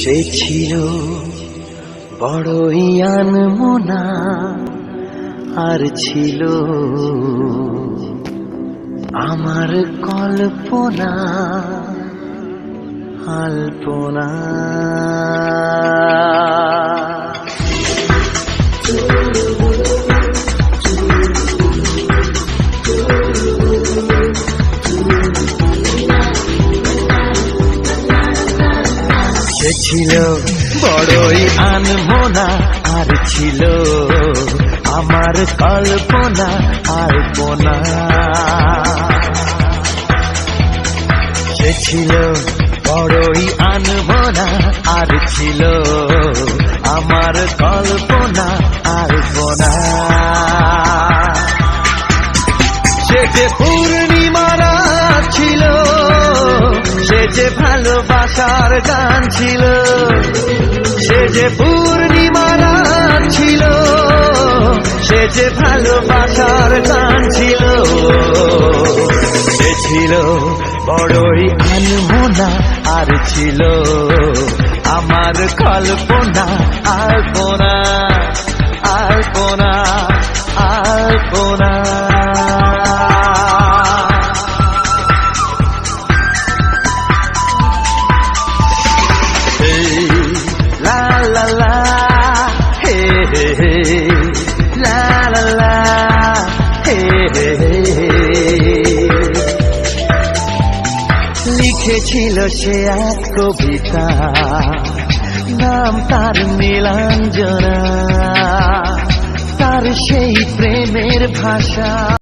সে ছিল বড়ই আনমনা, আর ছিল আমার কল্পনা আলপনা। সে ছিল বড়ই আনমনা, আর ছিল আমার কল্পনা আলপনা। সে ছিল বড়ই আনমনা, আর ছিল আমার কল্পনা আলপনা। সে যে পূর্ণিমারা ছিল, সে যে ভালোবাসার গান ছিল, সে যে পূর্ণিমারা ছিল, সে যে ভালোবাসার গান ছিল। সে ছিল বড়ই আনমনা, আর ছিল আমার কল্পনা আলপনা আলপনা আলপনা। La la la, hey hey hey, la la la, hey hey hey। লিখেছিল সে এক কবিতা, নাম তার নীলাঞ্জনা, তার সেই প্রেমের ভাষা।